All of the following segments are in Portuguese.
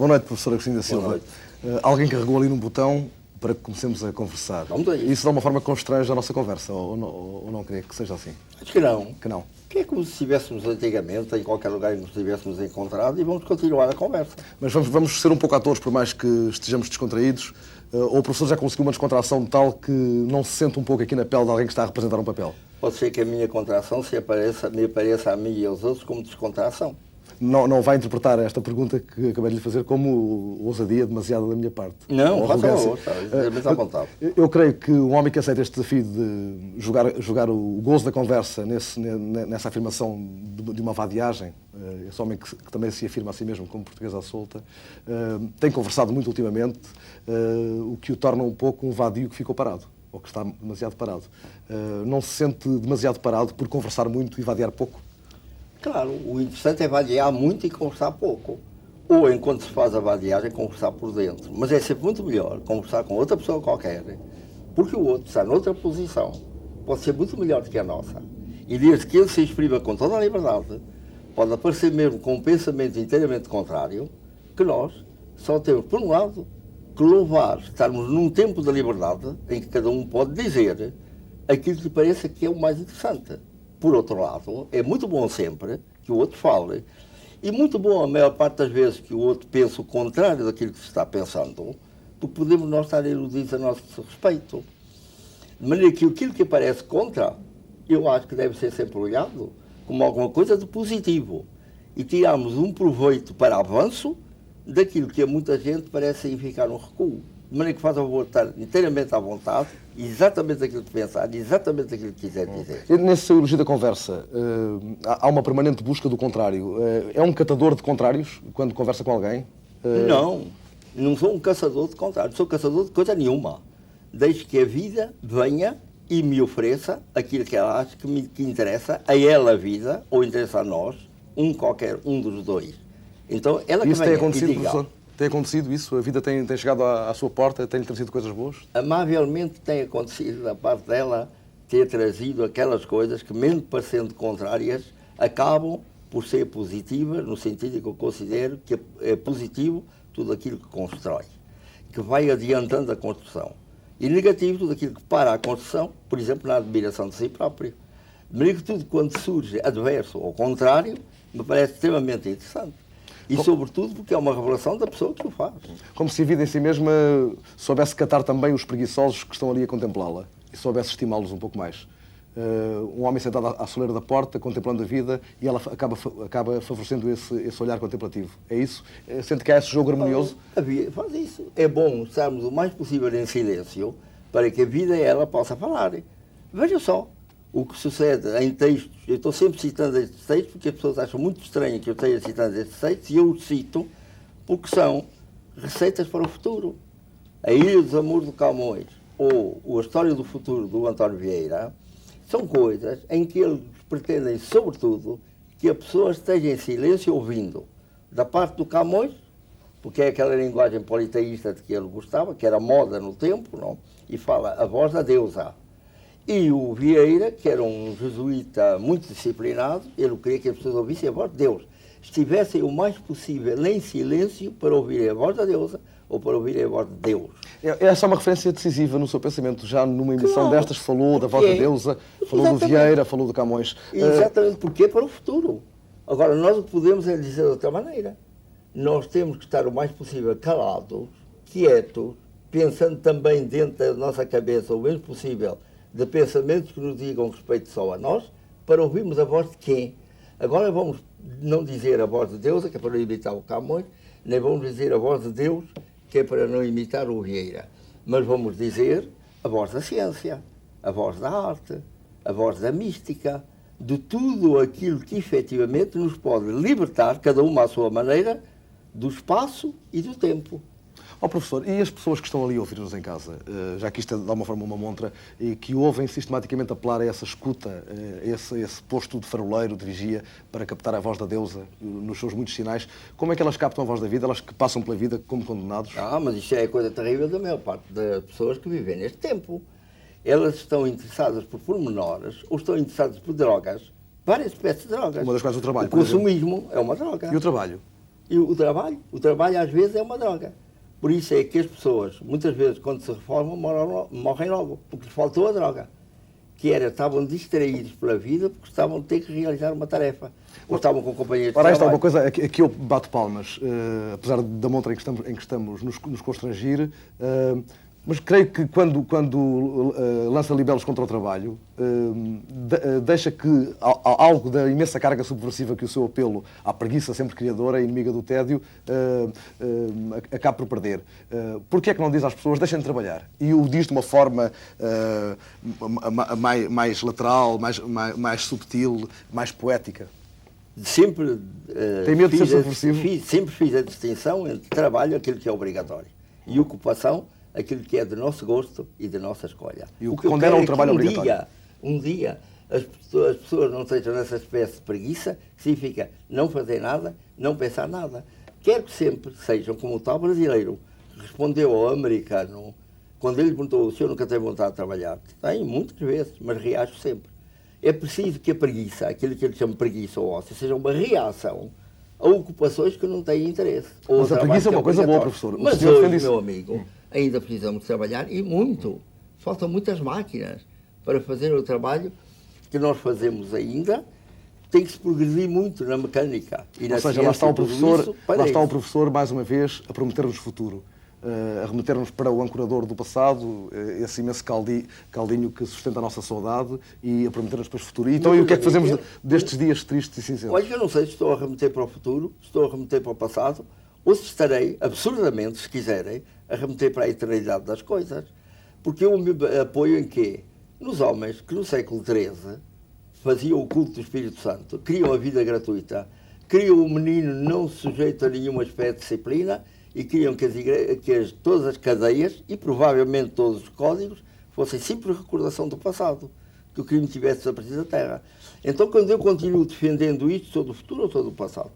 Boa noite, professor Agostinho da Silva. Boa noite. Alguém carregou ali num botão para que comecemos a conversar. Vamos a isso. Isso de alguma forma constrange a nossa conversa, ou não creio que seja assim? Acho que não. Que não. Que é como se estivéssemos antigamente, em qualquer lugar em que nos tivéssemos encontrado, e vamos continuar a conversa. Mas vamos ser um pouco atores, por mais que estejamos descontraídos, ou o professor já conseguiu uma descontração tal que não se sente um pouco aqui na pele de alguém que está a representar um papel? Pode ser que a minha contração me apareça a mim e aos outros como descontração. Não vai interpretar esta pergunta que acabei de lhe fazer como ousadia demasiado da minha parte? Não, ou faça arrogância. mas à vontade. Eu creio que um homem que aceita este desafio de jogar o gozo da conversa nessa afirmação de uma vadiagem, esse homem que também se afirma a si mesmo como português à solta, tem conversado muito ultimamente, o que o torna um pouco um vadio que ficou parado, ou que está demasiado parado. Não se sente demasiado parado por conversar muito e vadiar pouco? Claro, o interessante é vadiar muito e conversar pouco. Ou, enquanto se faz a vadiagem, conversar por dentro. Mas é sempre muito melhor conversar com outra pessoa qualquer, porque o outro está noutra posição, pode ser muito melhor do que a nossa. E desde que ele se exprima com toda a liberdade, pode aparecer mesmo com um pensamento inteiramente contrário, que nós só temos, por um lado, que louvar estarmos num tempo da liberdade em que cada um pode dizer aquilo que lhe pareça que é o mais interessante. Por outro lado, é muito bom sempre que o outro fale, e muito bom a maior parte das vezes que o outro pense o contrário daquilo que se está pensando, porque podemos nós estar iludidos a nosso respeito. De maneira que aquilo que aparece contra, eu acho que deve ser sempre olhado como alguma coisa de positivo, e tirarmos um proveito para avanço daquilo que a muita gente parece significar um recuo. De maneira que faz a favor de estar inteiramente à vontade, exatamente aquilo que pensar, exatamente aquilo que quiser dizer. Nesse seu elogio da conversa, há uma permanente busca do contrário. É um catador de contrários quando conversa com alguém? Não sou um caçador de contrários, sou caçador de coisa nenhuma. Desde que a vida venha e me ofereça aquilo que ela acha que interessa a ela a vida, ou interessa a nós, qualquer um dos dois. Então, ela Isso que tem venha acontecido, e diga, professor? Tem acontecido isso? A vida tem chegado à sua porta? Tem-lhe trazido coisas boas? amavelmente tem acontecido da parte dela ter trazido aquelas coisas que, mesmo parecendo contrárias, acabam por ser positivas, no sentido que eu considero que é positivo tudo aquilo que constrói, que vai adiantando a construção. E negativo tudo aquilo que para a construção, por exemplo, na admiração de si próprio. De maneira que tudo quando surge adverso ou contrário, me parece extremamente interessante. E, sobretudo, porque é uma revelação da pessoa que o faz. Como se a vida em si mesma soubesse catar também os preguiçosos que estão ali a contemplá-la e soubesse estimá-los um pouco mais. Um homem sentado à soleira da porta, contemplando a vida, e ela acaba favorecendo esse olhar contemplativo. É isso? Sente que há esse jogo harmonioso? Faz isso. É bom estarmos o mais possível em silêncio para que a vida e ela possa falar. Veja só o que sucede em textos. Eu estou sempre citando estes textos porque as pessoas acham muito estranho que eu esteja citando estes textos, e eu os cito porque são receitas para o futuro. A Ilha dos Amores do Camões ou A História do Futuro do António Vieira são coisas em que eles pretendem, sobretudo, que a pessoa esteja em silêncio ouvindo. Da parte do Camões, porque é aquela linguagem politeísta de que ele gostava, que era moda no tempo, não? E fala a voz da deusa. E o Vieira, que era um jesuíta muito disciplinado, ele queria que as pessoas ouvissem a voz de Deus, estivessem o mais possível em silêncio para ouvirem a voz da deusa ou para ouvirem a voz de Deus. Essa é uma referência decisiva no seu pensamento. Já numa emissão destas falou da voz da deusa, falou Exatamente. do Vieira, falou do Camões. Exatamente, porque é para o futuro. Agora, nós o que podemos é dizer de outra maneira. Nós temos que estar o mais possível calados, quietos, pensando também dentro da nossa cabeça o menos possível de pensamentos que nos digam respeito só a nós, para ouvirmos a voz de quem? Agora vamos não dizer a voz de Deus, que é para não imitar o Camões, nem vamos dizer a voz de Deus, que é para não imitar o Vieira, mas vamos dizer a voz da ciência, a voz da arte, a voz da mística, de tudo aquilo que efetivamente nos pode libertar, cada uma à sua maneira, do espaço e do tempo. Professor, e as pessoas que estão ali a ouvir-nos em casa, já que isto é de alguma forma uma montra, e que ouvem sistematicamente apelar a essa escuta, esse posto de faroleiro, de vigia, para captar a voz da deusa nos seus muitos sinais, como é que elas captam a voz da vida, elas que passam pela vida como condenados? Mas isto é a coisa terrível da maior parte das pessoas que vivem neste tempo. Elas estão interessadas por pormenores, ou estão interessadas por drogas, várias espécies de drogas. Uma das quais o trabalho. O consumismo é uma droga. E o trabalho? E o trabalho às vezes é uma droga. Por isso é que as pessoas, muitas vezes, quando se reformam, morrem logo, porque lhes faltou a droga. Estavam distraídos pela vida porque estavam a ter que realizar uma tarefa. Ou estavam com companheiros de Ora, esta é trabalho. uma coisa, aqui eu bato palmas, apesar da montra em que estamos nos constrangir, mas creio que quando lança libelos contra o trabalho, deixa que algo da imensa carga subversiva que o seu apelo à preguiça sempre criadora, inimiga do tédio, acabe por perder. Porquê é que não diz às pessoas, deixem de trabalhar? E o diz de uma forma mais lateral, mais subtil, mais poética? Sempre, Tem medo de ser subversivo? Sempre fiz a distinção entre trabalho, aquilo que é obrigatório, e ocupação, aquilo que é de nosso gosto e de nossa escolha. E o que condena o trabalho obrigatório? Um dia as pessoas não sejam nessa espécie de preguiça, que significa não fazer nada, não pensar nada. Quero que sempre sejam como o tal brasileiro, que respondeu ao americano, quando ele perguntou, o senhor nunca tem vontade de trabalhar? Tenho, muitas vezes, mas reajo sempre. É preciso que a preguiça, aquilo que ele chama de preguiça ou ócio, seja uma reação a ocupações que não têm interesse. Mas a preguiça é uma coisa boa, professor. Mas hoje, meu amigo, ainda precisamos trabalhar e muito. Faltam muitas máquinas para fazer o trabalho que nós fazemos ainda. Tem que se progredir muito na mecânica e na ciência. Ou seja, lá está o professor, mais uma vez, a prometer-nos futuro. A remeter-nos para o ancorador do passado, esse imenso caldinho que sustenta a nossa saudade, e a prometer-nos para o futuro. E então, e o que é que fazemos destes dias tristes e cinzentos? Olha, eu não sei se estou a remeter para o futuro, se estou a remeter para o passado, ou se estarei, absurdamente, se quiserem, a remeter para a eternidade das coisas. Porque eu me apoio em quê? Nos homens que no século XIII faziam o culto do Espírito Santo, criam a vida gratuita, criam o menino não sujeito a nenhuma espécie de disciplina, e queriam que todas as cadeias e provavelmente todos os códigos fossem simples recordação do passado, que o crime tivesse desaparecido da Terra. Então, quando eu continuo defendendo isto, sou do futuro ou sou do passado?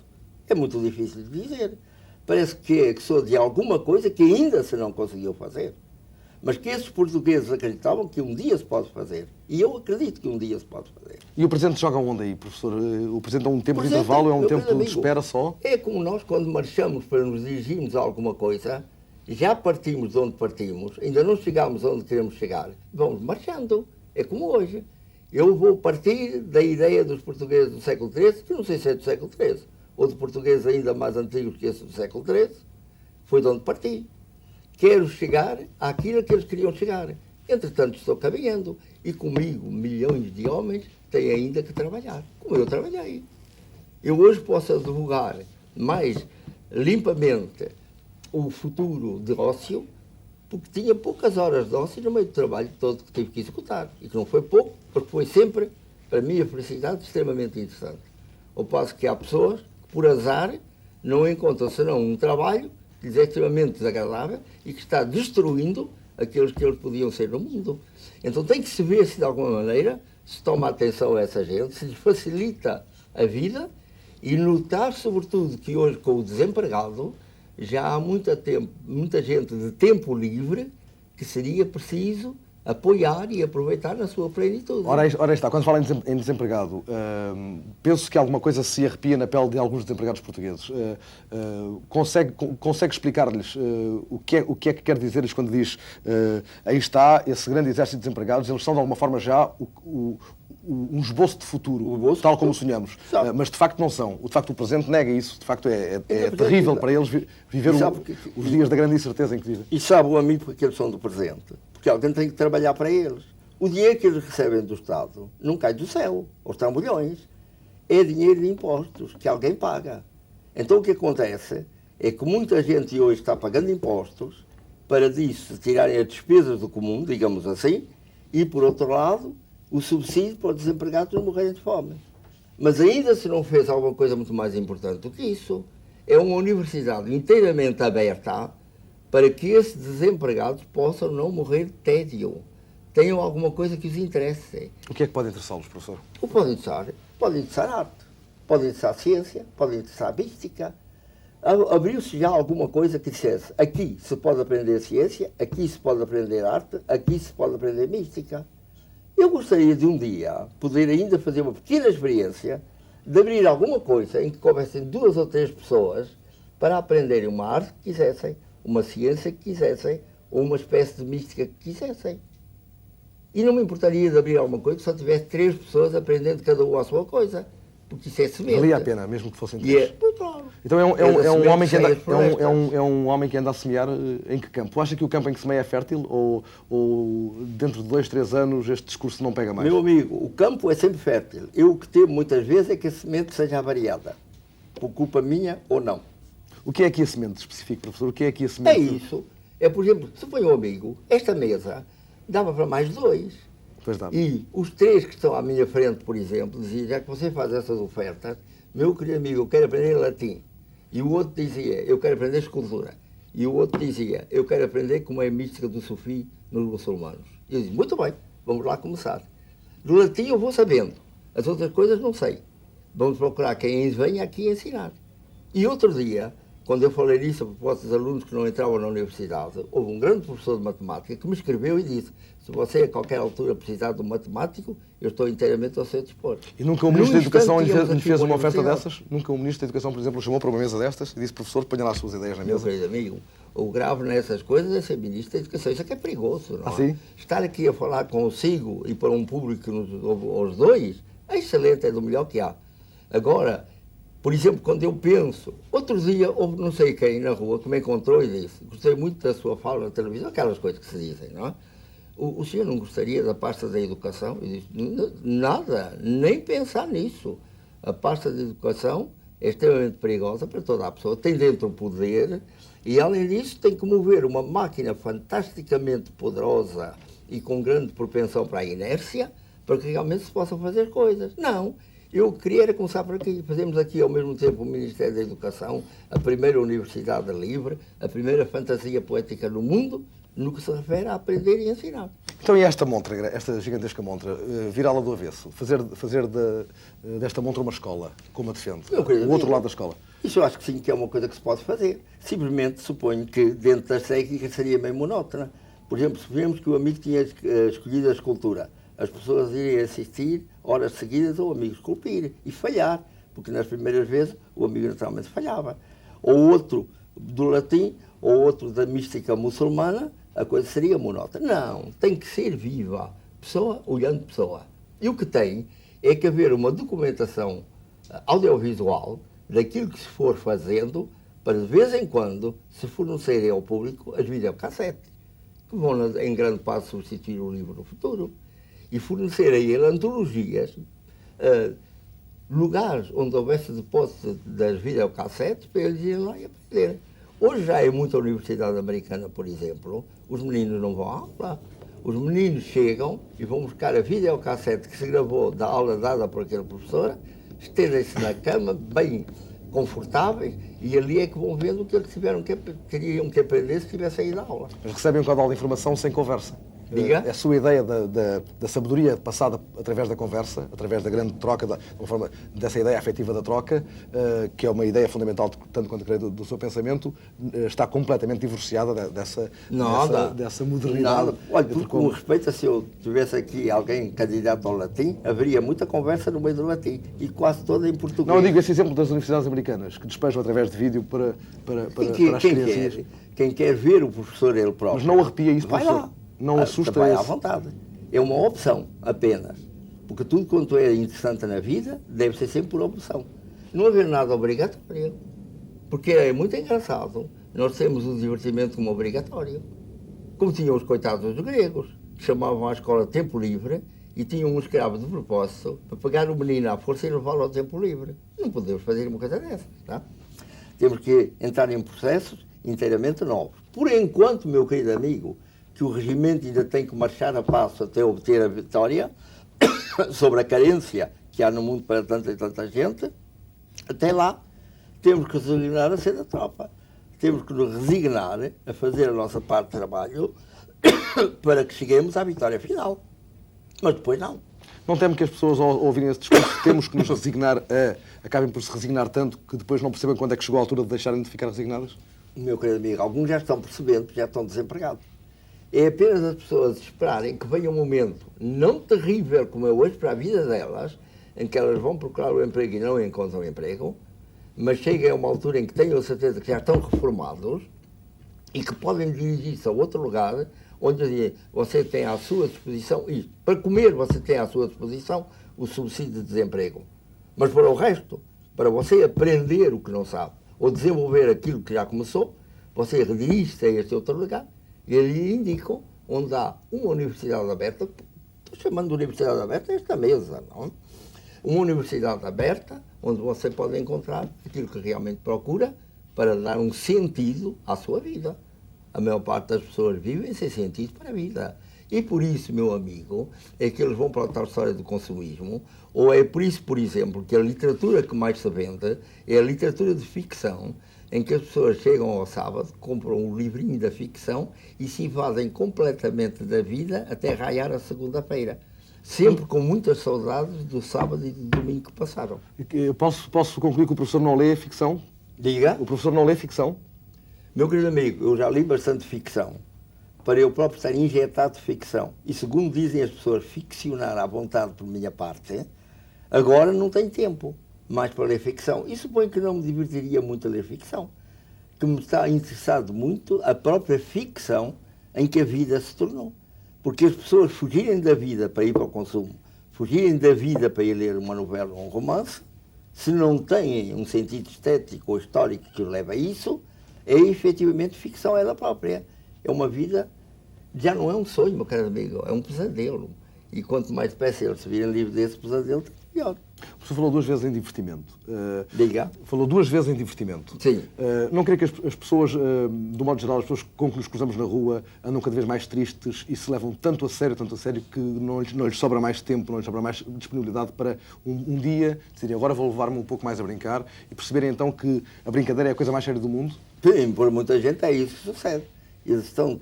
É muito difícil de dizer. Parece que sou de alguma coisa que ainda se não conseguiu fazer. Mas que esses portugueses acreditavam que um dia se pode fazer. E eu acredito que um dia se pode fazer. E o presente joga onde aí, professor? O presente é um tempo de intervalo, é um tempo de espera só? É como nós, quando marchamos para nos dirigirmos a alguma coisa, já partimos de onde partimos, ainda não chegámos onde queremos chegar, vamos marchando. É como hoje. Eu vou partir da ideia dos portugueses do século XIII, que não sei se é do século XIII, ou de portugueses ainda mais antigos que esse do século XIII, foi de onde parti. Quero chegar àquilo que eles queriam chegar. Entretanto, estou caminhando. E comigo, milhões de homens têm ainda que trabalhar, como eu trabalhei. Eu hoje posso advogar mais limpamente o futuro de ócio, porque tinha poucas horas de ócio no meio do trabalho todo que tive que executar. E que não foi pouco, porque foi sempre, para a minha felicidade, extremamente interessante. Ao passo que há pessoas que, por azar, não encontram senão um trabalho que lhes é extremamente desagradável e que está destruindo aqueles que eles podiam ser no mundo. Então tem que se ver se de alguma maneira se toma atenção a essa gente, se lhes facilita a vida e notar sobretudo que hoje com o desempregado já há muita gente de tempo livre que seria preciso apoiar e aproveitar na sua plenitude. Ora está, quando fala em desempregado, penso que alguma coisa se arrepia na pele de alguns desempregados portugueses. Consegue explicar-lhes o que é que quer dizer-lhes quando diz aí está esse grande exército de desempregados, eles são de alguma forma já um esboço de futuro, tal como sonhamos. Mas de facto não são. De facto o presente nega isso. De facto é terrível para eles viver os dias da grande incerteza em que vivem. E sabe o amigo porque eles são do presente? Porque alguém tem que trabalhar para eles. O dinheiro que eles recebem do Estado não cai do céu, aos trambolhões. É dinheiro de impostos que alguém paga. Então o que acontece é que muita gente hoje está pagando impostos para disso tirarem as despesas do comum, digamos assim, e por outro lado, o subsídio para os desempregados não morrerem de fome. Mas ainda se não fez alguma coisa muito mais importante do que isso, é uma universidade inteiramente aberta para que esses desempregados possam não morrer de tédio, tenham alguma coisa que os interesse. O que é que pode interessá-los, professor? O pode interessar arte, pode interessar ciência, pode interessar mística. Abriu-se já alguma coisa que dissesse, aqui se pode aprender ciência, aqui se pode aprender arte, aqui se pode aprender mística. Eu gostaria de um dia poder ainda fazer uma pequena experiência de abrir alguma coisa em que coubessem 2 ou 3 pessoas para aprenderem uma arte que quisessem, uma ciência que quisessem, ou uma espécie de mística que quisessem. E não me importaria de abrir alguma coisa se só tivesse 3 pessoas aprendendo cada uma a sua coisa. Porque isso é semente. Valia a pena, mesmo que fossem 3. E claro. Então é um homem que anda a semear em que campo? Acha que o campo em que semeia é fértil ou dentro de 2, 3 anos este discurso não pega mais? Meu amigo, o campo é sempre fértil. Eu o que temo muitas vezes é que a semente seja avariada. Por culpa minha ou não. O que é aqui a semente específico, professor? O que é aqui a semente? É isso. É, por exemplo, se foi um amigo, esta mesa dava para mais 2. Pois dá. E os 3 que estão à minha frente, por exemplo, diziam, já que você faz essas ofertas, meu querido amigo, eu quero aprender latim. E o outro dizia, eu quero aprender escultura. E o outro dizia, eu quero aprender como é a mística do Sufi nos muçulmanos. E eu disse, muito bem, vamos lá começar. Do latim eu vou sabendo, as outras coisas não sei. Vamos procurar quem venha aqui ensinar. E outro dia, quando eu falei isso a propósito dos alunos que não entravam na universidade, houve um grande professor de matemática que me escreveu e disse, se você a qualquer altura precisar de um matemático, eu estou inteiramente ao seu dispor. E nunca o Ministro da Educação lhe fez uma oferta dessas? Nunca o Ministro da Educação, por exemplo, chamou para uma mesa destas e disse, professor, ponha lá as suas ideias na mesa? Meu querido amigo, o grave nessas coisas é ser Ministro da Educação. Isso é que é perigoso, não é? Sim? Estar aqui a falar consigo e para um público que nos ouve aos 2, é excelente, é do melhor que há. Agora, por exemplo, quando eu penso, outro dia houve não sei quem na rua que me encontrou e disse, gostei muito da sua fala na televisão, aquelas coisas que se dizem, não é? O senhor não gostaria da pasta da educação? Eu disse, nada, nem pensar nisso. A pasta da educação é extremamente perigosa para toda a pessoa, tem dentro o poder e, além disso, tem que mover uma máquina fantasticamente poderosa e com grande propensão para a inércia para que realmente se possam fazer coisas. Não. Eu queria era começar por aqui. Fazemos aqui ao mesmo tempo o Ministério da Educação, a primeira universidade livre, a primeira fantasia poética no mundo, no que se refere a aprender e ensinar. Então e esta montra, esta gigantesca montra, virá-la do avesso, fazer desta montra uma escola, como a defende, o outro lado da escola? Isso eu acho que sim, que é uma coisa que se pode fazer. Simplesmente suponho que dentro das técnicas seria meio monótona. Por exemplo, suponhamos que o amigo tinha escolhido a escultura. As pessoas iriam assistir horas seguidas ao amigo esculpir e falhar, porque nas primeiras vezes o amigo naturalmente falhava. Ou outro do latim, ou outro da mística muçulmana, a coisa seria monótona. Não, tem que ser viva, pessoa olhando pessoa. E o que tem é que haver uma documentação audiovisual daquilo que se for fazendo, para de vez em quando se fornecerem ao público as videocassetes, que vão em grande parte substituir o livro no futuro. E fornecer a ele antologias, lugares onde houvesse depósito das videocassetes para eles irem lá e aprender. Hoje já em muita universidade americana, por exemplo, os meninos não vão à aula. Os meninos chegam e vão buscar a videocassete que se gravou da aula dada por aquele professor, estendem-se na cama, bem confortáveis, e ali é que vão vendo o que eles teriam que aprender se tivessem ido à aula. Mas recebem um caudal de informação sem conversa. Diga? A sua ideia da sabedoria passada através da conversa, através da grande troca, dessa ideia afetiva da troca, que é uma ideia fundamental, tanto quanto creio, do seu pensamento, está completamente divorciada dessa modernidade. Nada. Olha, porque com respeito, se eu tivesse aqui alguém candidato ao latim, haveria muita conversa no meio do latim, e quase toda em português. Não, eu digo esse exemplo das universidades americanas, que despejam através de vídeo para as crianças. Quem quer ver o professor ele próprio. Mas não arrepia isso, vai professor? lá. Não assusta vai isso? à vontade. É uma opção apenas. Porque tudo quanto é interessante na vida deve ser sempre por opção. Não haver nada obrigatório. Porque é muito engraçado. Nós temos o divertimento como obrigatório. Como tinham os coitados dos gregos, que chamavam à escola tempo livre e tinham um escravo de propósito para pegar o menino à força e levá-lo ao tempo livre. Não podemos fazer uma coisa dessas. Tá? Temos que entrar em processos inteiramente novos. Por enquanto, meu querido amigo, que o regimento ainda tem que marchar a passo até obter a vitória sobre a carência que há no mundo para tanta e tanta gente, até lá temos que resignar a ser da tropa. Temos que nos resignar a fazer a nossa parte de trabalho para que cheguemos à vitória final. Mas depois não. Não temo que as pessoas, ao ouvirem esse discurso, temos que nos resignar acabem por se resignar tanto que depois não percebam quando é que chegou a altura de deixarem de ficar resignadas? Meu querido amigo, alguns já estão percebendo, porque já estão desempregados. É apenas as pessoas esperarem que venha um momento não terrível como é hoje para a vida delas, em que elas vão procurar o emprego e não encontram emprego, mas chega a uma altura em que tenho a certeza que já estão reformados e que podem dirigir-se a outro lugar, onde você tem à sua disposição isto. Para comer, você tem à sua disposição o subsídio de desemprego. Mas para o resto, para você aprender o que não sabe, ou desenvolver aquilo que já começou, você redirige-se a este outro lugar e eles indicam onde há uma universidade aberta, estou chamando de universidade aberta esta mesa, não? Uma universidade aberta, onde você pode encontrar aquilo que realmente procura para dar um sentido à sua vida. A maior parte das pessoas vivem sem sentido para a vida. E por isso, meu amigo, é que eles vão para a tal história do consumismo, ou é por isso, por exemplo, que a literatura que mais se vende é a literatura de ficção, em que as pessoas chegam ao sábado, compram um livrinho da ficção e se evadem completamente da vida até raiar a segunda-feira. Sempre com muitas saudades do sábado e do domingo que passaram. Posso concluir que o professor não lê ficção? Diga. O professor não lê ficção? Meu querido amigo, eu já li bastante ficção, para eu próprio estar injetado de ficção. E segundo dizem as pessoas, ficcionar à vontade por minha parte, agora não tenho tempo mais para ler ficção. E suponho que não me divertiria muito a ler ficção, que me está interessado muito a própria ficção em que a vida se tornou. Porque as pessoas fugirem da vida para ir para o consumo, fugirem da vida para ir ler uma novela ou um romance, se não têm um sentido estético ou histórico que os leva a isso, é efetivamente ficção ela própria. É uma vida, já não é um sonho, meu caro amigo, é um pesadelo. E quanto mais depressa eles se virem livres desse pesadelo, pior. O professor falou duas vezes em divertimento. Diga. Falou duas vezes em divertimento. Sim. Não creio que as pessoas, do modo geral, as pessoas com que nos cruzamos na rua andam cada vez mais tristes e se levam tanto a sério, que não lhes sobra mais tempo, não lhes sobra mais disponibilidade para um dia decidirem agora vou levar-me um pouco mais a brincar e perceberem então que a brincadeira é a coisa mais séria do mundo? Sim, por muita gente é isso que sucede. Eles estão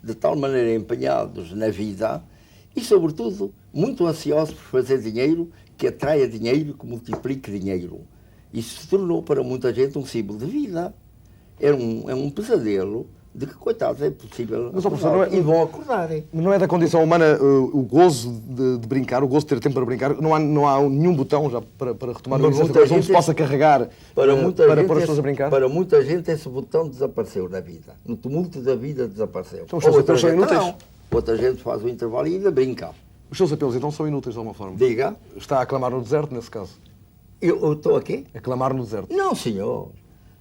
de tal maneira empenhados na vida e, sobretudo, muito ansiosos por fazer dinheiro, que atraia dinheiro e que multiplique dinheiro. Isso se tornou para muita gente um símbolo de vida. É um pesadelo de que, coitados, é possível mas, professor, e vão acordarem. Não é da condição humana o gozo de brincar, o gozo de ter tempo para brincar? Não há nenhum botão já para retomar o exercício onde se possa carregar para pôr as pessoas a brincar? Para muita gente esse botão desapareceu na vida. No tumulto da vida desapareceu. Então os seus apelos são inúteis? Não. Outra gente faz o intervalo e ainda brinca. Os seus apelos então são inúteis de alguma forma? Diga. Está a clamar no deserto nesse caso? Eu estou aqui? A clamar no deserto? Não, senhor.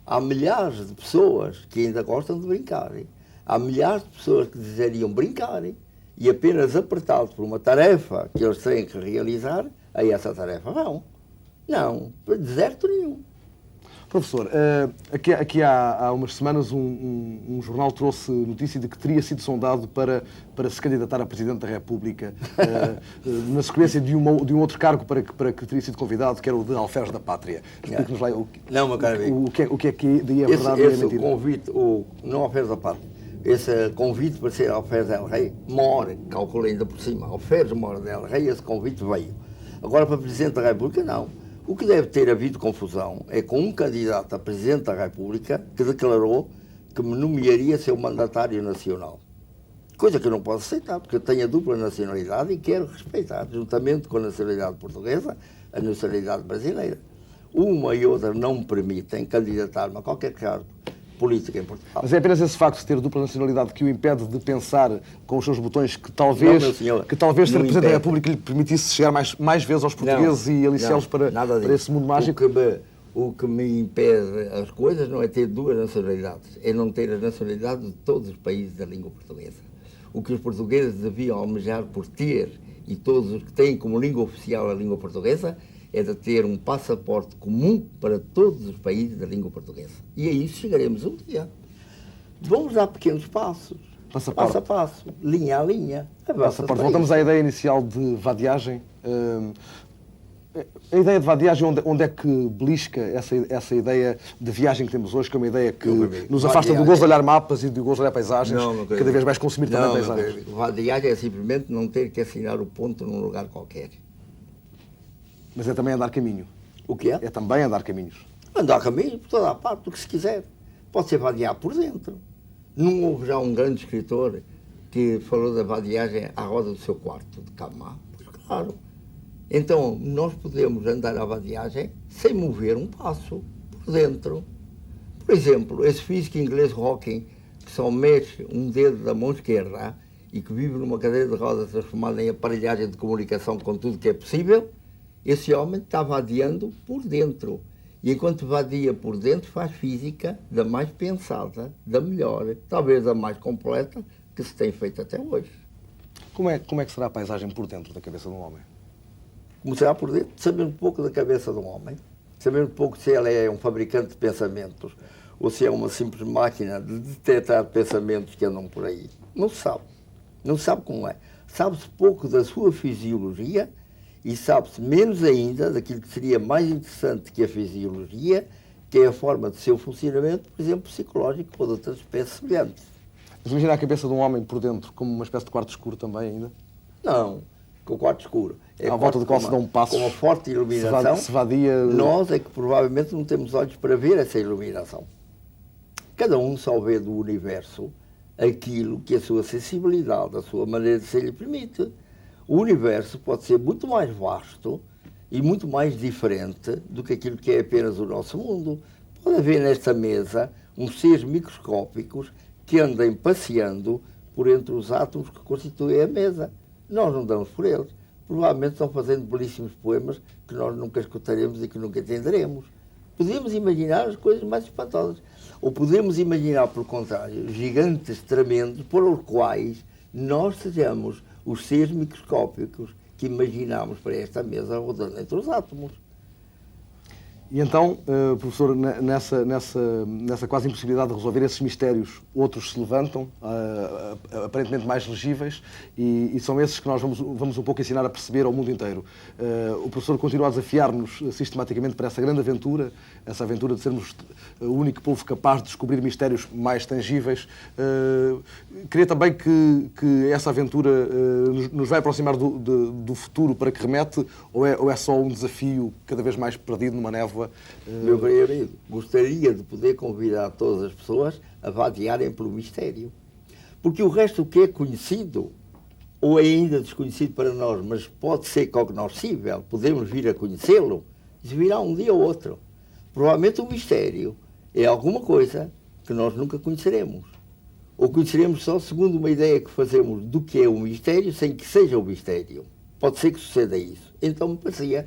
Há milhares de pessoas que ainda gostam de brincar. Há milhares de pessoas que desejariam brincar e apenas apertados por uma tarefa que eles têm que realizar, a essa tarefa vão. Não, deserto nenhum. Professor, aqui há umas semanas um jornal trouxe notícia de que teria sido sondado para se candidatar a Presidente da República, na sequência de um outro cargo para que teria sido convidado, que era o de Alferes da Pátria. Explique-nos lá não, meu caro amigo. O que é que daí é verdade e é mentira. Esse convite, não Alferes da Pátria, esse convite para ser Alferes del Rei, mora, calculei ainda por cima, Alferes mora del Rei, esse convite veio. Agora para Presidente da República, não. O que deve ter havido confusão é com um candidato a Presidente da República que declarou que me nomearia seu mandatário nacional. Coisa que eu não posso aceitar, porque eu tenho a dupla nacionalidade e quero respeitar, juntamente com a nacionalidade portuguesa, a nacionalidade brasileira. Uma e outra não me permitem candidatar-me a qualquer cargo político em Portugal. Mas é apenas esse facto de ter dupla nacionalidade que o impede de pensar com os seus botões que talvez ser Presidente da República lhe permitisse chegar mais vezes aos portugueses e aliciá-los para esse mundo mágico? O que me impede as coisas não é ter duas nacionalidades, é não ter a nacionalidade de todos os países da língua portuguesa. O que os portugueses deviam almejar por ter, e todos os que têm como língua oficial a língua portuguesa, é de ter um passaporte comum para todos os países da língua portuguesa. E a isso chegaremos um dia. Vamos dar pequenos passos, passo a passo, linha a linha. Voltamos à ideia inicial de vadiagem. A ideia de vadiagem, onde é que belisca essa ideia de viagem que temos hoje, que é uma ideia que nos afasta do gozo de olhar mapas e do gozo de olhar paisagens, cada vez mais consumir também paisagens? Vadiagem é simplesmente não ter que assinar o ponto num lugar qualquer. Mas é também andar caminho. O que é? É também andar caminhos. Andar caminho por toda a parte, o que se quiser. Pode ser vadiar por dentro. Não houve já um grande escritor que falou da vadiagem à roda do seu quarto, de cama? Pois claro. Então, nós podemos andar à vadiagem sem mover um passo. Por por dentro. Por exemplo, esse físico inglês Hawking, que só mexe um dedo da mão esquerda e que vive numa cadeira de rodas transformada em aparelhagem de comunicação com tudo que é possível, esse homem está vadiando por dentro. E enquanto vadia por dentro, faz física da mais pensada, da melhor, talvez da mais completa que se tem feito até hoje. Como é que será a paisagem por dentro da cabeça de um homem? Como será por dentro? Sabendo um pouco da cabeça de um homem, sabendo um pouco se ele é um fabricante de pensamentos ou se é uma simples máquina de detectar pensamentos que andam por aí. Não se sabe. Não se sabe como é. Sabe-se pouco da sua fisiologia e sabe-se menos ainda daquilo que seria mais interessante que a fisiologia, que é a forma de seu funcionamento, por exemplo, psicológico ou de outras espécies semelhantes. Mas imagina a cabeça de um homem por dentro como uma espécie de quarto escuro também ainda? Não, com o quarto escuro. É à volta do qual se dão passos. Com uma forte iluminação, se vadia... nós é que provavelmente não temos olhos para ver essa iluminação. Cada um só vê do universo aquilo que a sua sensibilidade, a sua maneira de ser lhe permite. O universo pode ser muito mais vasto e muito mais diferente do que aquilo que é apenas o nosso mundo. Pode haver nesta mesa uns seres microscópicos que andem passeando por entre os átomos que constituem a mesa. Nós não damos por eles. Provavelmente estão fazendo belíssimos poemas que nós nunca escutaremos e que nunca entenderemos. Podemos imaginar as coisas mais espantosas. Ou podemos imaginar, pelo contrário, gigantes tremendos por os quais nós sejamos os seres microscópicos que imaginamos para esta mesa rodando entre os átomos. E então, professor, nessa quase impossibilidade de resolver esses mistérios, outros se levantam, aparentemente mais legíveis, e são esses que nós vamos um pouco ensinar a perceber ao mundo inteiro. O professor continua a desafiar-nos sistematicamente para essa grande aventura, essa aventura de sermos o único povo capaz de descobrir mistérios mais tangíveis. Queria também que essa aventura nos vai aproximar do futuro para que remete, ou é só um desafio cada vez mais perdido numa névoa? Meu querido, gostaria de poder convidar todas as pessoas a vadiarem pelo mistério. Porque o resto que é conhecido, ou é ainda desconhecido para nós, mas pode ser cognoscível, podemos vir a conhecê-lo, isso virá um dia ou outro. Provavelmente o mistério é alguma coisa que nós nunca conheceremos. Ou conheceremos só segundo uma ideia que fazemos do que é o mistério, sem que seja o mistério. Pode ser que suceda isso. Então me parecia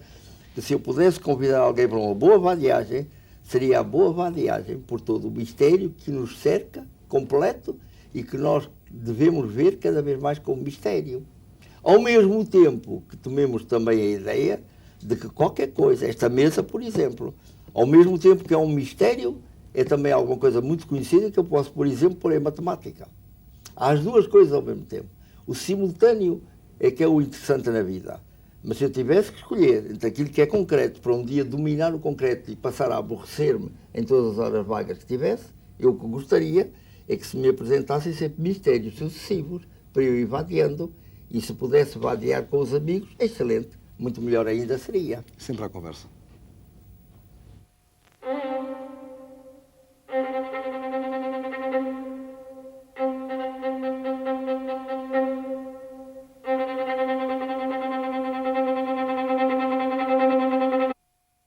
que se eu pudesse convidar alguém para uma boa vadiagem, seria a boa vadiagem por todo o mistério que nos cerca, completo, e que nós devemos ver cada vez mais como mistério. Ao mesmo tempo que tomemos também a ideia de que qualquer coisa, esta mesa, por exemplo, ao mesmo tempo que é um mistério, é também alguma coisa muito conhecida que eu posso, por exemplo, pôr em matemática. Há as duas coisas ao mesmo tempo. O simultâneo é que é o interessante na vida. Mas se eu tivesse que escolher entre aquilo que é concreto para um dia dominar o concreto e passar a aborrecer-me em todas as horas vagas que tivesse, eu o que gostaria é que se me apresentassem sempre mistérios sucessivos para eu ir vadiando, e se pudesse vadiar com os amigos, excelente, muito melhor ainda seria. Sempre à conversa.